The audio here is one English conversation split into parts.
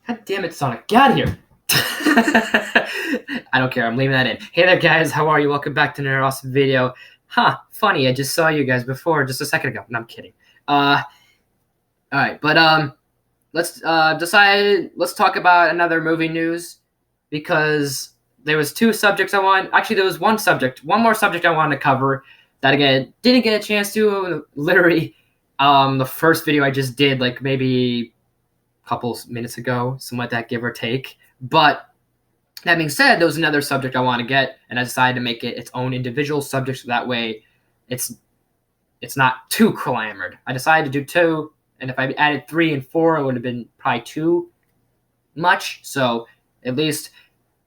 God damn it, Sonic. Get out of here. I don't care. I'm leaving that in. Hey there, guys. How are you? Welcome back to another awesome video. Funny. I just saw you guys before, just a second ago. No, I'm kidding. Alright, but let's talk about another movie news, because there was two subjects I want. Actually, there was one more subject I wanted to cover that again didn't get a chance to. Literally, the first video I just did, like maybe a couple minutes ago, something like that, give or take. But that being said, there was another subject I want to get, and I decided to make it its own individual subject, so that way it's not too clamored. I decided to do two, and if I added 3 and 4, it would have been probably too much. So at least,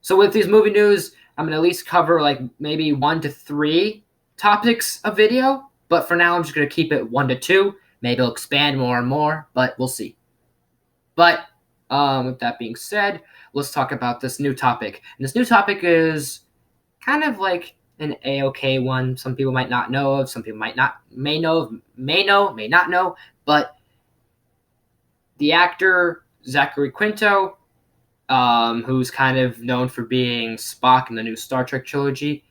with these movie news, I'm gonna at least cover like maybe 1 to 3 topics a video. But for now, I'm just gonna keep it 1 to 2. Maybe I'll expand more and more, but we'll see. But with that being said, let's talk about this new topic. And this new topic is kind of like an A-OK one. Some people might not know of. Some people may know, may not know. But the actor Zachary Quinto, who's kind of known for being Spock in the new Star Trek trilogy,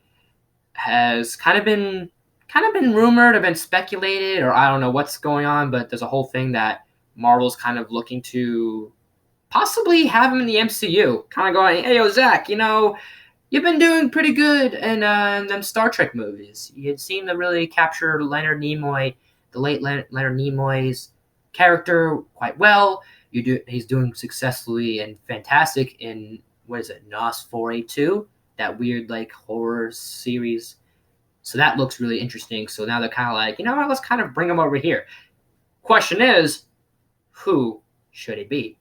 has kind of been rumored or been speculated, or I don't know what's going on, but there's a whole thing that Marvel's kind of looking to possibly have him in the MCU. Kind of going, hey, yo, Zach, you've been doing pretty good in them Star Trek movies. You seem to really capture Leonard Nimoy, the late Leonard Nimoy's character quite well. He's doing successfully and fantastic in, what is it, NOS 482, that weird like horror series. So that looks really interesting. So now they're kind of like, what, let's kind of bring him over here. Question is, who should it be?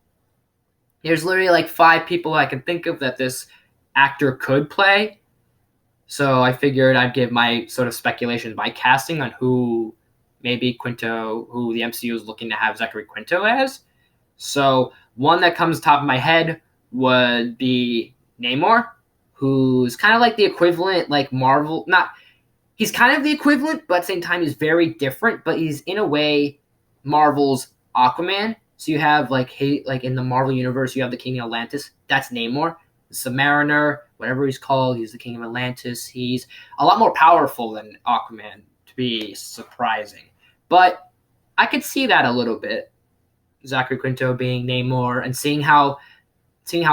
There's literally like 5 people I can think of that this actor could play. So I figured I'd give my sort of speculation by casting on who maybe who the MCU is looking to have Zachary Quinto as. So one that comes top of my head would be Namor, who's kind of like the equivalent, like Marvel. He's kind of the equivalent, but at the same time he's very different. But he's in a way Marvel's Aquaman. So you have like in the Marvel universe, you have the King of Atlantis. That's Namor, the Submariner, whatever he's called. He's the King of Atlantis. He's a lot more powerful than Aquaman, to be surprising. But I could see that a little bit. Zachary Quinto being Namor, and seeing how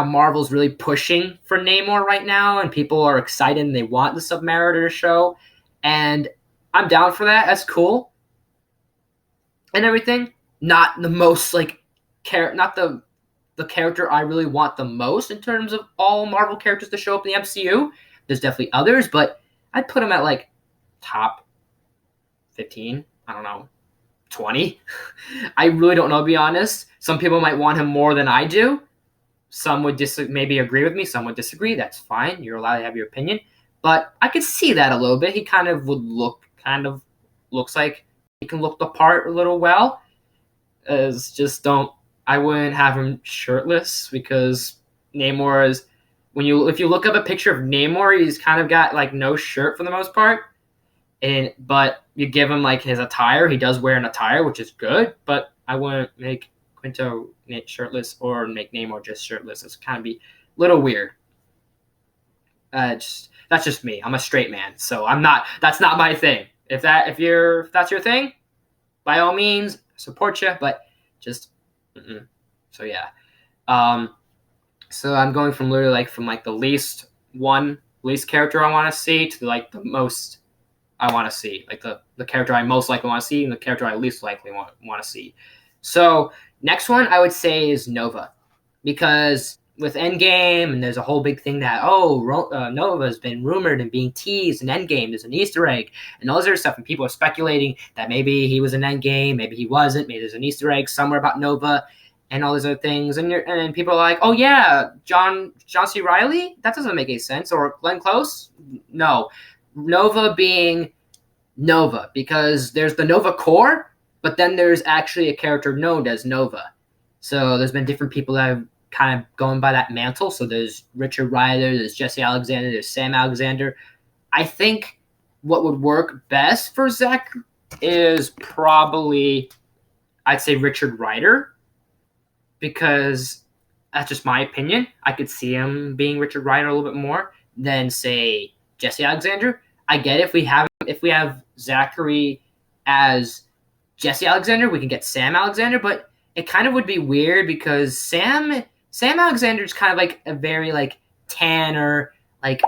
Marvel's really pushing for Namor right now, and people are excited and they want the Submariner to show. And I'm down for that. That's cool. And everything. Not the most not the character I really want the most in terms of all Marvel characters to show up in the MCU. There's definitely others, but I'd put him at like top 15. I don't know, 20. I really don't know, to be honest. Some people might want him more than I do. Some would maybe agree with me. Some would disagree. That's fine. You're allowed to have your opinion. But I could see that a little bit. He looks like he can look the part a little well. I wouldn't have him shirtless, because Namor is, if you look up a picture of Namor, he's kind of got like no shirt for the most part. But you give him like his attire, he does wear an attire, which is good, but I wouldn't make Quinto shirtless or make Namor just shirtless. It's kind of be a little weird. That's just me. I'm a straight man, so that's not my thing. If that's your thing, by all means, support you, but just so yeah. So I'm going from literally from the least character I want to see to like the most I want to see, like the character I most likely want to see and the character I least likely want to see. So next one I would say is Nova, because with Endgame, and there's a whole big thing that Nova's been rumored and being teased in Endgame. There's an Easter egg and all this other stuff, and people are speculating that maybe he was in Endgame, maybe he wasn't, maybe there's an Easter egg somewhere about Nova and all these other things. And people are like, oh yeah, John C. Reilly? That doesn't make any sense. Or Glenn Close? No. Nova being Nova, because there's the Nova Corps, but then there's actually a character known as Nova. So there's been different people that have kind of going by that mantle. So there's Richard Rider, there's Jesse Alexander, there's Sam Alexander. I think what would work best for Zach is probably, I'd say, Richard Rider, because That's just my opinion. I could see him being Richard Rider a little bit more than say Jesse Alexander. I get it. If we have Zachary as Jesse Alexander, we can get Sam Alexander, but it kind of would be weird because Sam Alexander is kind of like a very like tanner, like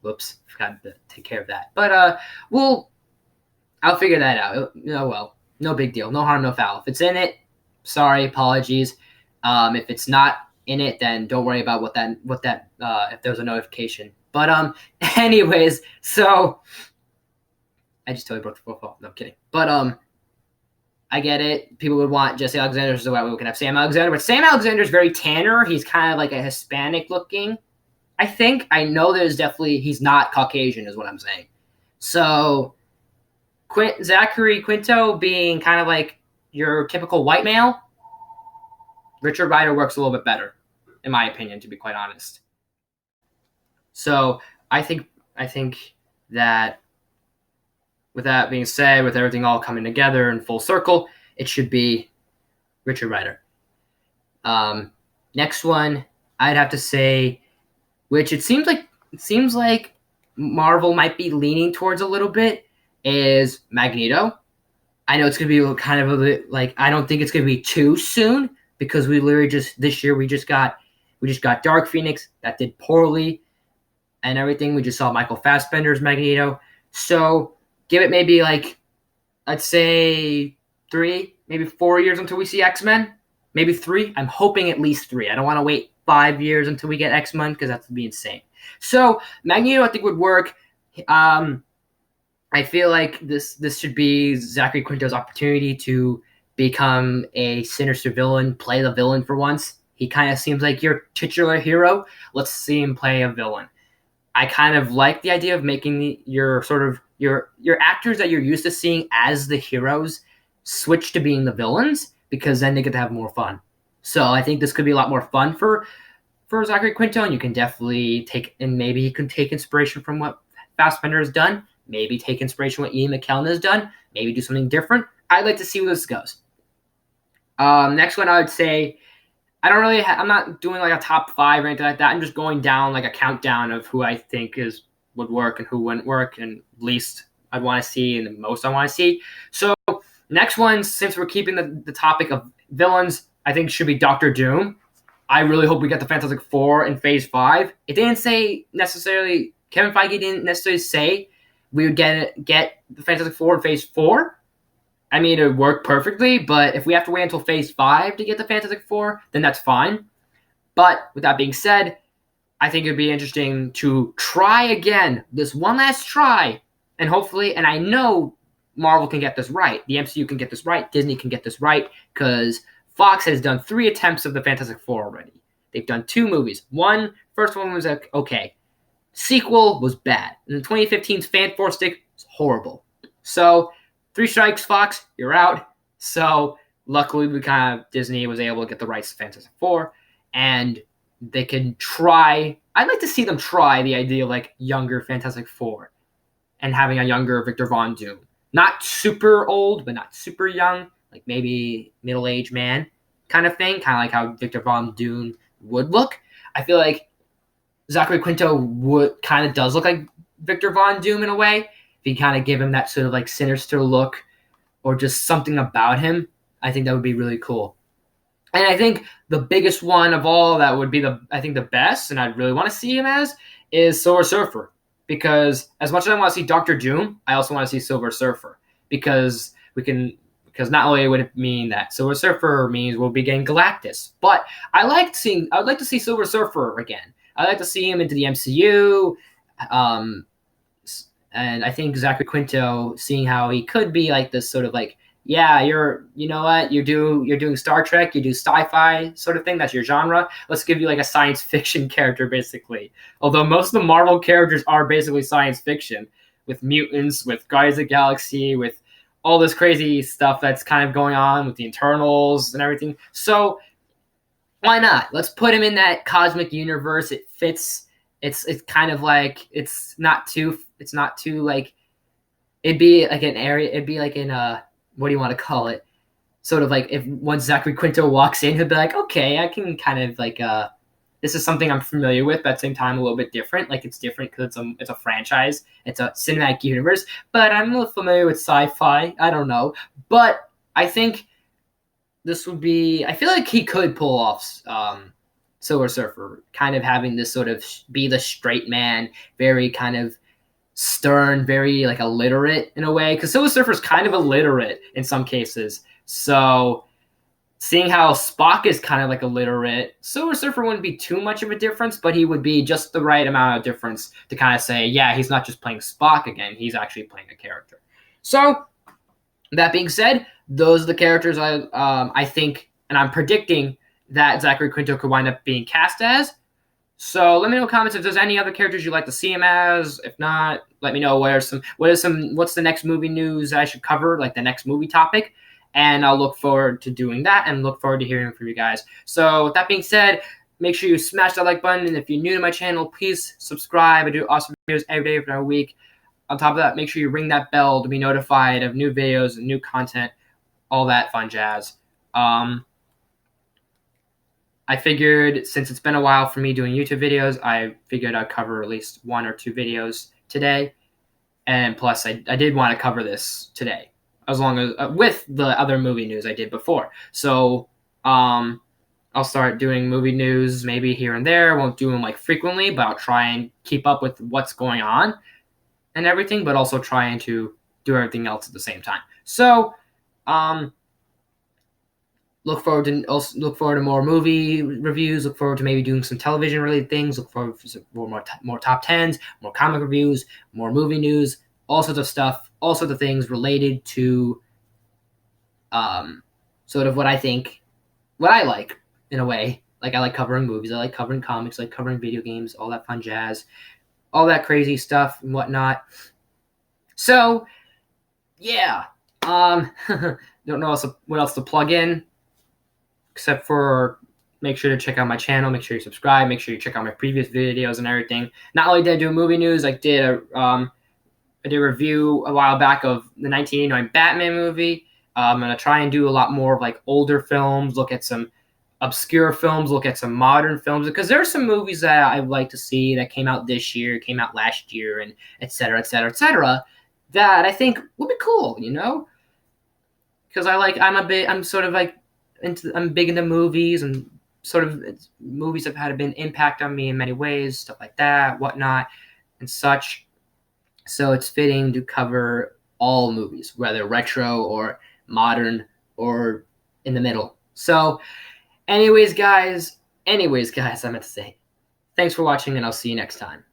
whoops, forgot to take care of that. But I'll figure that out. Oh well, no big deal, no harm, no foul. If it's in it, sorry, apologies. If it's not in it, then don't worry about what that if there's a notification. But anyways, so I just totally broke the fourth wall. No, I'm kidding. But I get it. People would want Jesse Alexander, so that way we can have Sam Alexander. But Sam Alexander is very tanner. He's kind of like a Hispanic looking. I know he's not Caucasian, is what I'm saying. So Zachary Quinto being kind of like your typical white male, Richard Rider works a little bit better, in my opinion, to be quite honest. So I think that with that being said, with everything all coming together in full circle, it should be Richard Rider. Next one, I'd have to say, which it seems like Marvel might be leaning towards a little bit, is Magneto. I know it's gonna be kind of a bit like, I don't think it's gonna be too soon because we literally just this year we just got Dark Phoenix that did poorly and everything. We just saw Michael Fassbender's Magneto, so give it maybe like, I'd say 3, maybe 4 years until we see X-Men. Maybe 3. I'm hoping at least 3. I don't want to wait 5 years until we get X-Men because that would be insane. So Magneto, I think, would work. I feel like this should be Zachary Quinto's opportunity to become a sinister villain, play the villain for once. He kind of seems like your titular hero. Let's see him play a villain. I kind of like the idea of making your actors that you're used to seeing as the heroes switch to being the villains, because then they get to have more fun. So I think this could be a lot more fun for Zachary Quinto, and you can definitely maybe he can take inspiration from what Fassbender has done, maybe take inspiration from what Ian McKellen has done, maybe do something different. I'd like to see where this goes. Next one, I would say, I'm not doing like a top 5 or anything like that. I'm just going down like a countdown of who I think would work and who wouldn't work, and least I'd want to see and the most I want to see. So next one, since we're keeping the topic of villains, I think should be Doctor Doom. I really hope we get the Fantastic Four in Phase 5. It didn't say necessarily, Kevin Feige didn't necessarily say we would get the Fantastic Four in Phase 4. I mean, it would work perfectly, but if we have to wait until Phase 5 to get the Fantastic Four, then that's fine. But with that being said, I think it would be interesting to try again, this one last try, and hopefully, and I know Marvel can get this right, the MCU can get this right, Disney can get this right, because Fox has done 3 attempts of the Fantastic Four already. They've done 2 movies. First one was okay. Sequel was bad. And the 2015's Fantastic was horrible. So 3 strikes, Fox, you're out. So luckily, Disney was able to get the rights to Fantastic Four, and they can try. I'd like to see them try the idea of like younger Fantastic Four and having a younger Victor Von Doom. Not super old, but not super young, like maybe middle-aged man kind of thing, kind of like how Victor Von Doom would look. I feel like Zachary Quinto does look like Victor Von Doom in a way. If you kind of give him that sort of like sinister look or just something about him, I think that would be really cool. And I think the biggest one of all that would be the best, and I'd really want to see him as, is Silver Surfer. Because as much as I want to see Doctor Doom, I also want to see Silver Surfer. Because not only would it mean that Silver Surfer means we'll be getting Galactus, but I would like to see Silver Surfer again. I'd like to see him into the MCU. And I think Zachary Quinto, seeing how he could be like this sort of like, yeah, you're doing Star Trek, you do sci-fi sort of thing, that's your genre. Let's give you like a science fiction character, basically. Although most of the Marvel characters are basically science fiction, with mutants, with Guardians of the Galaxy, with all this crazy stuff that's kind of going on with the Eternals and everything. So why not? Let's put him in that cosmic universe. It fits. It's kind of like, it's not too like, it'd be like an area, it'd be like in what do you want to call it? sort of like if once Zachary Quinto walks in, he'll be like, okay, I can kind of like this is something I'm familiar with, but at the same time a little bit different. Like it's different because it's a franchise, it's a cinematic universe, but I'm a little familiar with sci-fi. I don't know, but I think this would be. I feel like he could pull off Silver Surfer, kind of having this sort of be the straight man, very kind of stern, very like illiterate in a way, because Silver Surfer is kind of illiterate in some cases. So seeing how Spock is kind of like illiterate, Silver Surfer wouldn't be too much of a difference, but he would be just the right amount of difference to kind of say, yeah, he's not just playing Spock again, he's actually playing a character. So that being said, those are the characters I think, and I'm predicting that Zachary Quinto could wind up being cast as. So let me know in the comments if there's any other characters you'd like to see him as. If not, let me know what's the next movie news I should cover, like the next movie topic, and I'll look forward to doing that and look forward to hearing from you guys. So with that being said, make sure you smash that like button, and if you're new to my channel, please subscribe. I do awesome videos every day for a week. On top of that, make sure you ring that bell to be notified of new videos and new content, all that fun jazz. I figured since it's been a while for me doing YouTube videos, I figured I'd cover at least 1 or 2 videos today. And plus, I did want to cover this today, as long as with the other movie news I did before. So I'll start doing movie news maybe here and there. I won't do them like frequently, but I'll try and keep up with what's going on and everything, but also trying to do everything else at the same time. So look forward to more movie reviews. Look forward to maybe doing some television related things. Look forward to more top 10s, more comic reviews, more movie news, all sorts of stuff, all sorts of things related to sort of what I like in a way. Like I like covering movies, I like covering comics, I like covering video games, all that fun jazz, all that crazy stuff and whatnot. So yeah, don't know what else to plug in. Except for make sure to check out my channel, make sure you subscribe, make sure you check out my previous videos and everything. Not only did I do movie news, I did a review a while back of the 1989 Batman movie. I'm going to try and do a lot more of like older films, look at some obscure films, look at some modern films, because there are some movies that I'd like to see that came out this year, came out last year, and et cetera, that I think would be cool, you know? Because I'm sort of like, I'm big into movies, and sort of movies have had a big impact on me in many ways, stuff like that, whatnot, and such. So it's fitting to cover all movies, whether retro or modern or in the middle. So, anyways, guys, I meant to say, thanks for watching, and I'll see you next time.